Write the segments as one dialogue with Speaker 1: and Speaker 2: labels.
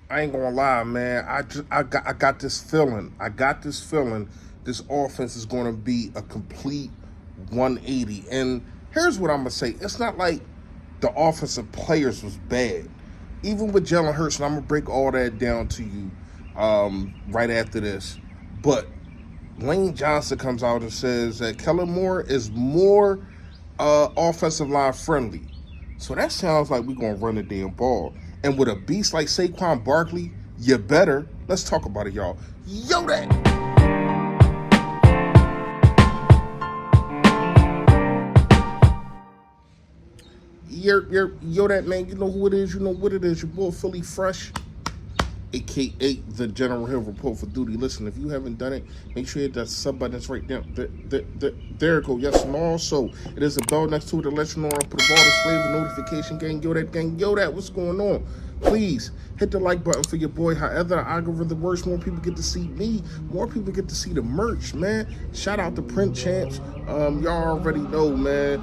Speaker 1: I ain't gonna lie, man. I got this feeling. This offense is gonna be a complete 180. And here's what I'm gonna say. It's not like the offensive players was bad. Even with Jalen Hurts, and I'm gonna break all that down to you right after this. But Lane Johnson comes out and says that Kellen Moore is more offensive line friendly. So that sounds like we're going to run the damn ball. And with a beast like Saquon Barkley, you better. Let's talk about it, y'all. Yo, that. Yo, that man. You know who it is. You know what it is. Your boy, Philly Fresh, aka the General Hill Report for Duty. Listen, if you haven't done it, make sure you hit that sub button that's right down. There it go. Yes, and also, it is a bell next to it to let you know I put a ball display the notification gang. Yo, that, what's going on? Please hit the like button for your boy. However, the algorithm works, more people get to see me, more people get to see the merch, man. Shout out to Print Champs. Y'all already know, man.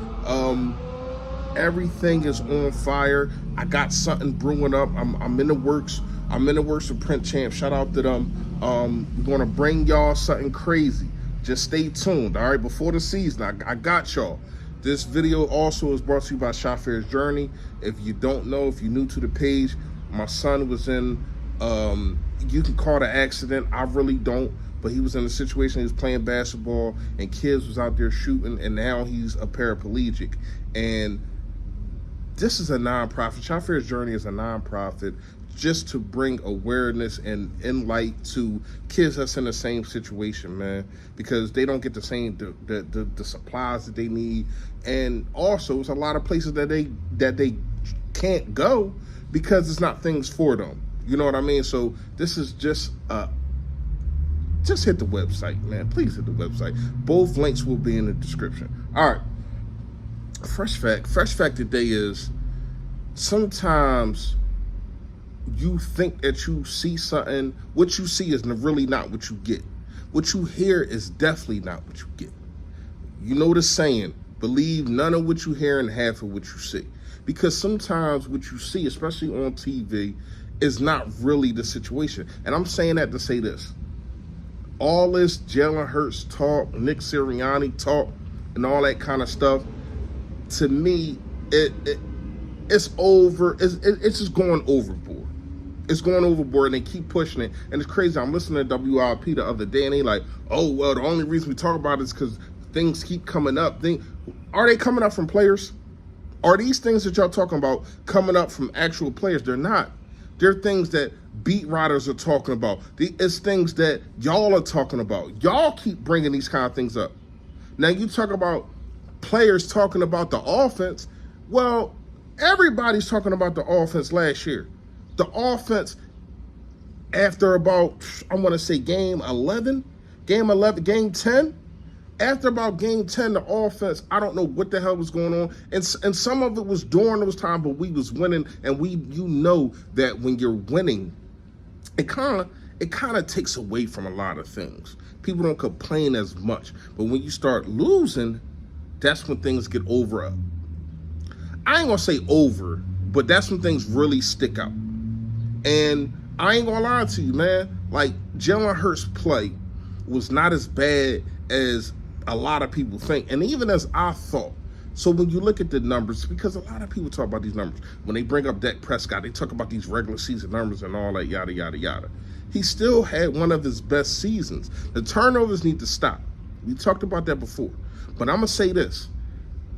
Speaker 1: Everything is on fire. I got something brewing up. I'm in the works. I'm in the works of Print Champ. Shout out to them. We're gonna bring y'all something crazy. Just stay tuned. All right, before the season, I got y'all. This video also is brought to you by Shafirs Journey. If you don't know, if you're new to the page, my son was in. You can call it an accident. I really don't. But he was in a situation, he was playing basketball, and kids was out there shooting, and now he's a paraplegic. And this is a nonprofit. Shafirs Journey is a nonprofit just to bring awareness and light to kids that's in the same situation, man, because they don't get the same the supplies that they need, and also it's a lot of places that they can't go because it's not things for them. You know what I mean? So this is just hit the website, man. Please hit the website. Both links will be in the description. All right. Fresh fact today is sometimes you think that you see something. What you see is really not what you get. What you hear is definitely not what you get. You know the saying, believe none of what you hear and half of what you see. Because sometimes what you see, especially on TV, is not really the situation. And I'm saying that to say this. All this Jalen Hurts talk, Nick Sirianni talk, and all that kind of stuff, to me, it's over. It's just going overboard. It's going overboard, and they keep pushing it. And it's crazy. I'm listening to WIP the other day, and they like, oh, well, the only reason we talk about it is because things keep coming up. Are they coming up from players? Are these things that y'all talking about coming up from actual players? They're not. They're things that beat writers are talking about. It's things that y'all are talking about. Y'all keep bringing these kind of things up. Now, you talk about players talking about the offense. Well, everybody's talking about the offense last year. The offense, after about, I want to say game 10, after about game 10, the offense, I don't know what the hell was going on. And some of it was during those times, but we was winning. And you know that when you're winning, it kind of takes away from a lot of things. People don't complain as much. But when you start losing, that's when things get over. I ain't gonna say over, but that's when things really stick out. And I ain't gonna lie to you, man. Like, Jalen Hurts' play was not as bad as a lot of people think, and even as I thought. So when you look at the numbers, because a lot of people talk about these numbers, when they bring up Dak Prescott, they talk about these regular season numbers and all that, yada, yada, yada. He still had one of his best seasons. The turnovers need to stop. We talked about that before. But I'm gonna say this.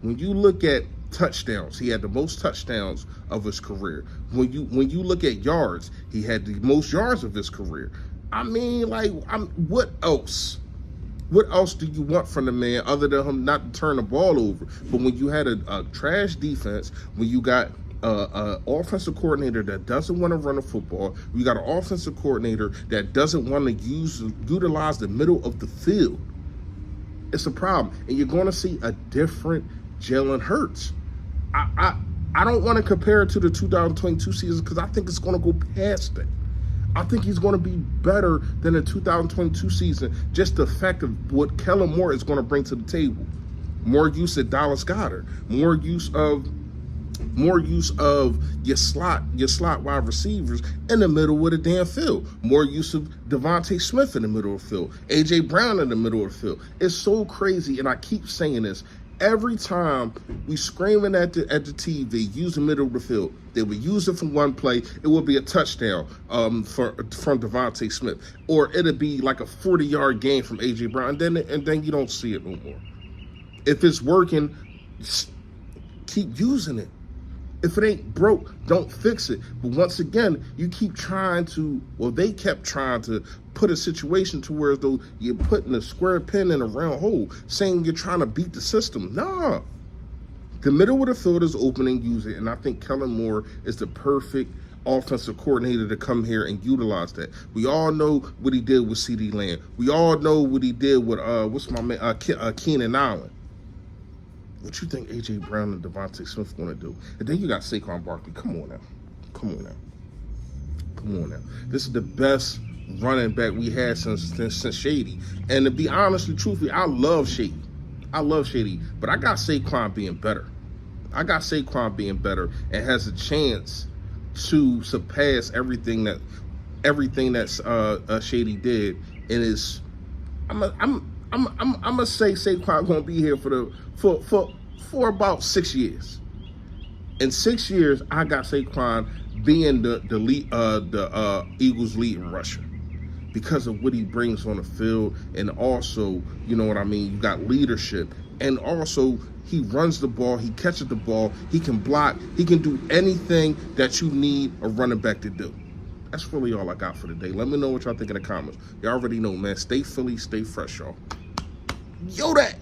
Speaker 1: When you look at touchdowns, he had the most touchdowns of his career. When you look at yards, he had the most yards of his career. I mean, like, what else? What else do you want from the man other than him not to turn the ball over? But when you had a trash defense, when you got an offensive coordinator that doesn't want to run the football, you got an offensive coordinator that doesn't want to utilize the middle of the field, it's a problem. And you're going to see a different Jalen Hurts. I don't want to compare it to the 2022 season because I think it's going to go past that. I think he's going to be better than the 2022 season. Just the fact of what Kellen Moore is going to bring to the table. More use of Dallas Goedert. More use of More use of your slot wide receivers in the middle of the damn field. More use of Devontae Smith in the middle of the field. A.J. Brown in the middle of the field. It's so crazy, and I keep saying this. Every time we screaming at the TV, use the middle of the field. They would use it for one play. It would be a touchdown from Devontae Smith, or it'd be like a 40-yard gain from A.J. Brown, and then you don't see it no more. If it's working, keep using it. If it ain't broke, don't fix it. But once again, you keep trying to, well, they kept trying to put a situation to where though you're putting a square pin in a round hole, saying you're trying to beat the system. Nah. The middle of the field is open and use it. And I think Kellen Moore is the perfect offensive coordinator to come here and utilize that. We all know what he did with CeeDee Lamb. We all know what he did with, Keenan Allen. What you think A.J. Brown and Devontae Smith going to do? And then you got Saquon Barkley. Come on now. This is the best running back we had since Shady. And to be honest and truthfully, I love Shady. But I got Saquon being better. And has a chance to surpass everything that Shady did. And is I'm gonna say Saquon gonna be here for about 6 years. In 6 years, I got Saquon being the Eagles' leading rusher because of what he brings on the field, and also, you know what I mean, you got leadership, and also he runs the ball, he catches the ball, he can block, he can do anything that you need a running back to do. That's really all I got for today. Let me know what y'all think in the comments. Y'all already know, man. Stay Philly, stay fresh, y'all. Yo, that.